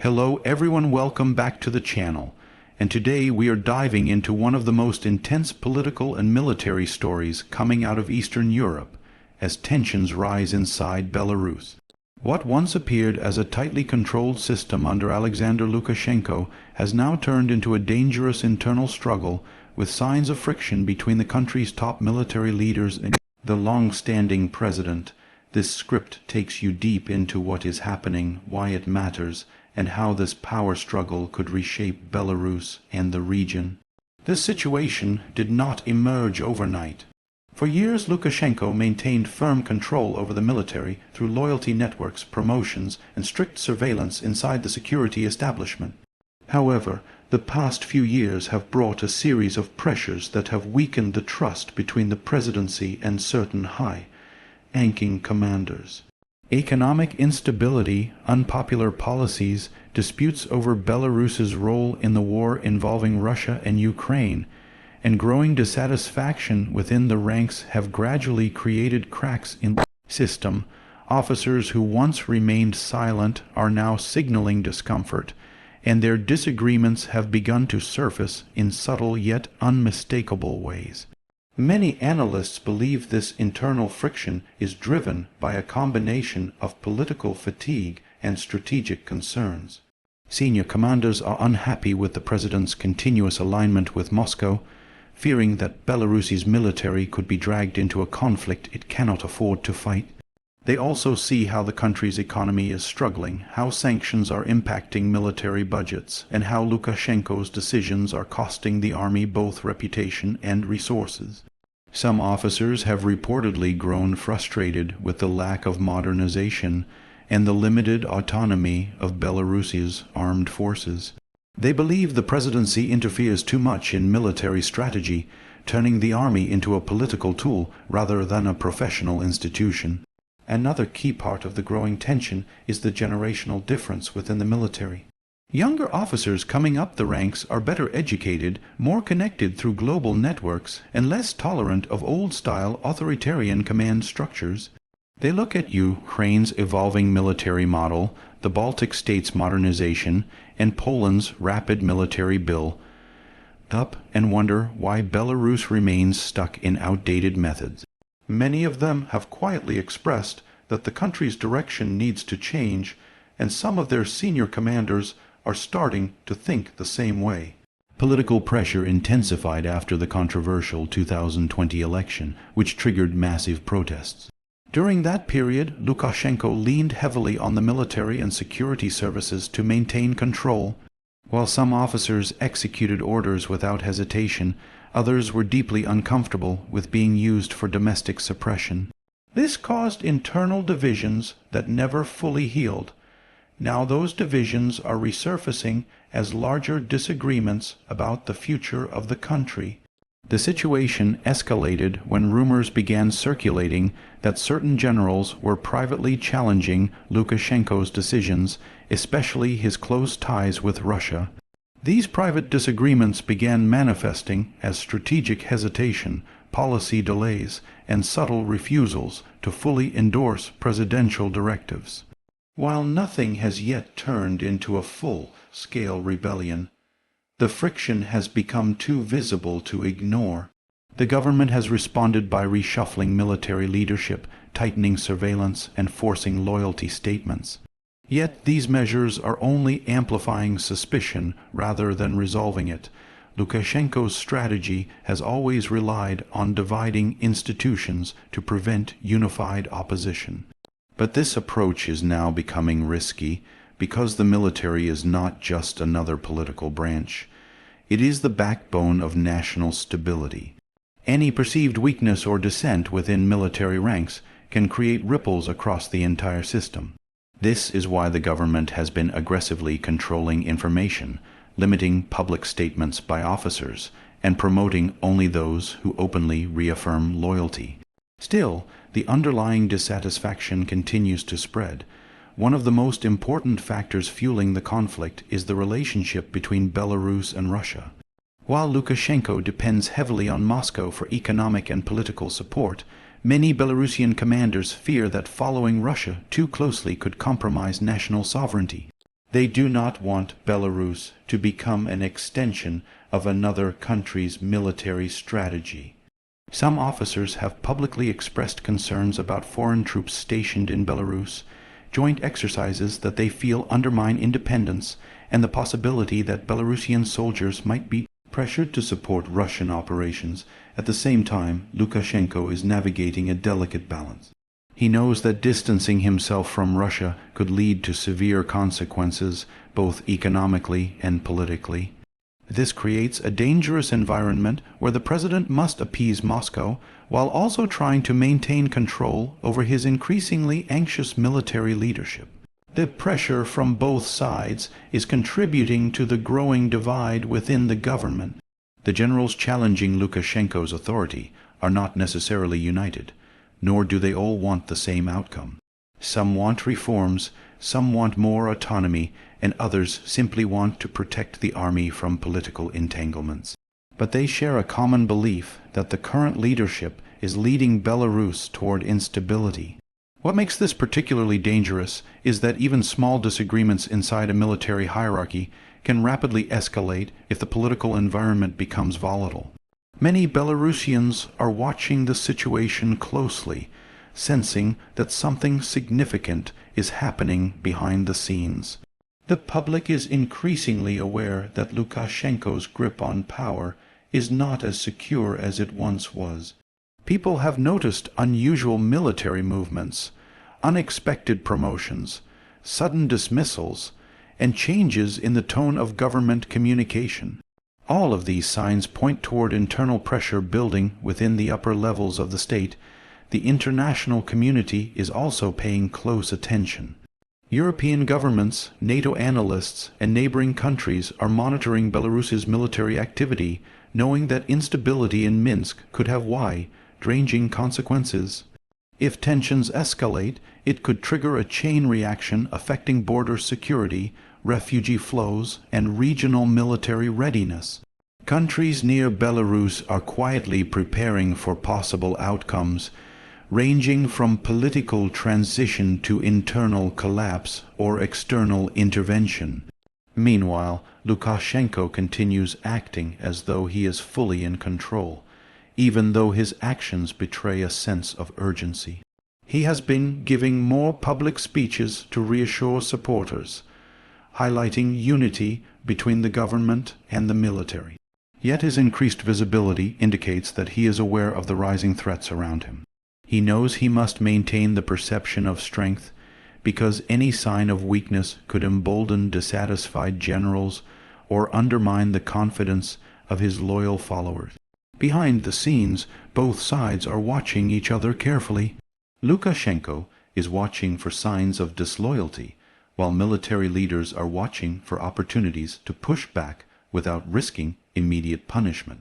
Hello everyone, welcome back to the channel. And today we are diving into one of the most intense political and military stories coming out of Eastern Europe as tensions rise inside Belarus. What once appeared as a tightly controlled system under Alexander Lukashenko has now turned into a dangerous internal struggle with signs of friction between the country's top military leaders and the long-standing president. This script takes you deep into what is happening, why it matters, and how this power struggle could reshape Belarus and the region. This situation did not emerge overnight. For years, Lukashenko maintained firm control over the military through loyalty networks, promotions, and strict surveillance inside the security establishment. However, the past few years have brought a series of pressures that have weakened the trust between the presidency and certain high-ranking commanders. Economic instability, unpopular policies, disputes over Belarus's role in the war involving Russia and Ukraine, and growing dissatisfaction within the ranks have gradually created cracks in the system. Officers who once remained silent are now signaling discomfort, and their disagreements have begun to surface in subtle yet unmistakable ways. Many analysts believe this internal friction is driven by a combination of political fatigue and strategic concerns. Senior commanders are unhappy with the president's continuous alignment with Moscow, fearing that Belarus's military could be dragged into a conflict it cannot afford to fight. They also see how the country's economy is struggling, how sanctions are impacting military budgets, and how Lukashenko's decisions are costing the army both reputation and resources. Some officers have reportedly grown frustrated with the lack of modernization and the limited autonomy of Belarus's armed forces. They believe the presidency interferes too much in military strategy, turning the army into a political tool rather than a professional institution. Another key part of the growing tension is the generational difference within the military. Younger officers coming up the ranks are better educated, more connected through global networks, and less tolerant of old-style authoritarian command structures. They look at Ukraine's evolving military model, the Baltic states' modernization, and Poland's rapid military build-up, and wonder why Belarus remains stuck in outdated methods. Many of them have quietly expressed that the country's direction needs to change, and some of their senior commanders are starting to think the same way. Political pressure intensified after the controversial 2020 election, which triggered massive protests. During that period, Lukashenko leaned heavily on the military and security services to maintain control. While some officers executed orders without hesitation, others were deeply uncomfortable with being used for domestic suppression. This caused internal divisions that never fully healed. Now those divisions are resurfacing as larger disagreements about the future of the country. The situation escalated when rumors began circulating that certain generals were privately challenging Lukashenko's decisions, especially his close ties with Russia. These private disagreements began manifesting as strategic hesitation, policy delays, and subtle refusals to fully endorse presidential directives. While nothing has yet turned into a full-scale rebellion, the friction has become too visible to ignore. The government has responded by reshuffling military leadership, tightening surveillance, and forcing loyalty statements. Yet these measures are only amplifying suspicion rather than resolving it. Lukashenko's strategy has always relied on dividing institutions to prevent unified opposition. But this approach is now becoming risky because the military is not just another political branch. It is the backbone of national stability. Any perceived weakness or dissent within military ranks can create ripples across the entire system. This is why the government has been aggressively controlling information, limiting public statements by officers, and promoting only those who openly reaffirm loyalty. Still, the underlying dissatisfaction continues to spread. One of the most important factors fueling the conflict is the relationship between Belarus and Russia. While Lukashenko depends heavily on Moscow for economic and political support, many Belarusian commanders fear that following Russia too closely could compromise national sovereignty. They do not want Belarus to become an extension of another country's military strategy. Some officers have publicly expressed concerns about foreign troops stationed in Belarus, joint exercises that they feel undermine independence, and the possibility that Belarusian soldiers might be pressured to support Russian operations. At the same time, Lukashenko is navigating a delicate balance. He knows that distancing himself from Russia could lead to severe consequences, both economically and politically. This creates a dangerous environment where the president must appease Moscow while also trying to maintain control over his increasingly anxious military leadership. The pressure from both sides is contributing to the growing divide within the government. The generals challenging Lukashenko's authority are not necessarily united, nor do they all want the same outcome. Some want reforms, some want more autonomy, and others simply want to protect the army from political entanglements. But they share a common belief that the current leadership is leading Belarus toward instability. What makes this particularly dangerous is that even small disagreements inside a military hierarchy can rapidly escalate if the political environment becomes volatile. Many Belarusians are watching the situation closely, sensing that something significant is happening behind the scenes. The public is increasingly aware that Lukashenko's grip on power is not as secure as it once was. People have noticed unusual military movements, unexpected promotions, sudden dismissals, and changes in the tone of government communication. All of these signs point toward internal pressure building within the upper levels of the state. The international community is also paying close attention. European governments, NATO analysts, and neighboring countries are monitoring Belarus's military activity, knowing that instability in Minsk could have wide-ranging consequences. If tensions escalate, it could trigger a chain reaction affecting border security, refugee flows, and regional military readiness. Countries near Belarus are quietly preparing for possible outcomes, ranging from political transition to internal collapse or external intervention. Meanwhile, Lukashenko continues acting as though he is fully in control, even though his actions betray a sense of urgency. He has been giving more public speeches to reassure supporters, highlighting unity between the government and the military. Yet his increased visibility indicates that he is aware of the rising threats around him. He knows he must maintain the perception of strength, because any sign of weakness could embolden dissatisfied generals or undermine the confidence of his loyal followers. Behind the scenes, both sides are watching each other carefully. Lukashenko is watching for signs of disloyalty, while military leaders are watching for opportunities to push back without risking immediate punishment.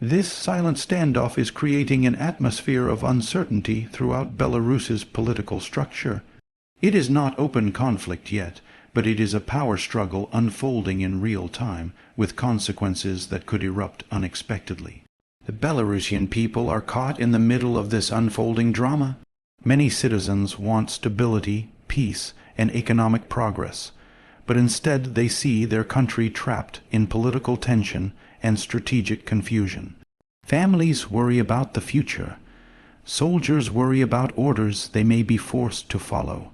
This silent standoff is creating an atmosphere of uncertainty throughout Belarus's political structure. It is not open conflict yet, but it is a power struggle unfolding in real time, with consequences that could erupt unexpectedly. The Belarusian people are caught in the middle of this unfolding drama. Many citizens want stability, peace, and economic progress, but instead they see their country trapped in political tension and strategic confusion. Families worry about the future. Soldiers worry about orders they may be forced to follow.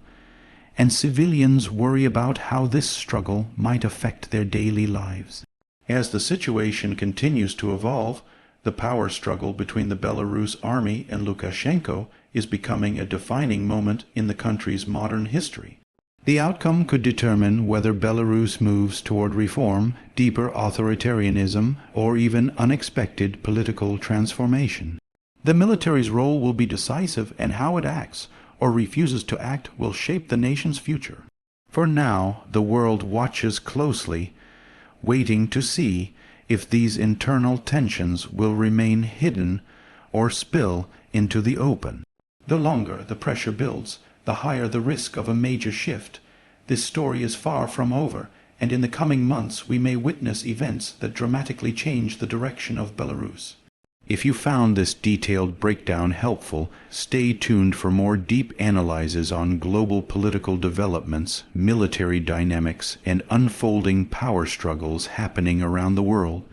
And civilians worry about how this struggle might affect their daily lives. As the situation continues to evolve, the power struggle between the Belarus army and Lukashenko is becoming a defining moment in the country's modern history. The outcome could determine whether Belarus moves toward reform, deeper authoritarianism, or even unexpected political transformation. The military's role will be decisive, and how it acts or refuses to act will shape the nation's future. For now, the world watches closely, waiting to see if these internal tensions will remain hidden or spill into the open. The longer the pressure builds, the higher the risk of a major shift. This story is far from over, and in the coming months we may witness events that dramatically change the direction of Belarus. If you found this detailed breakdown helpful, stay tuned for more deep analyses on global political developments, military dynamics, and unfolding power struggles happening around the world.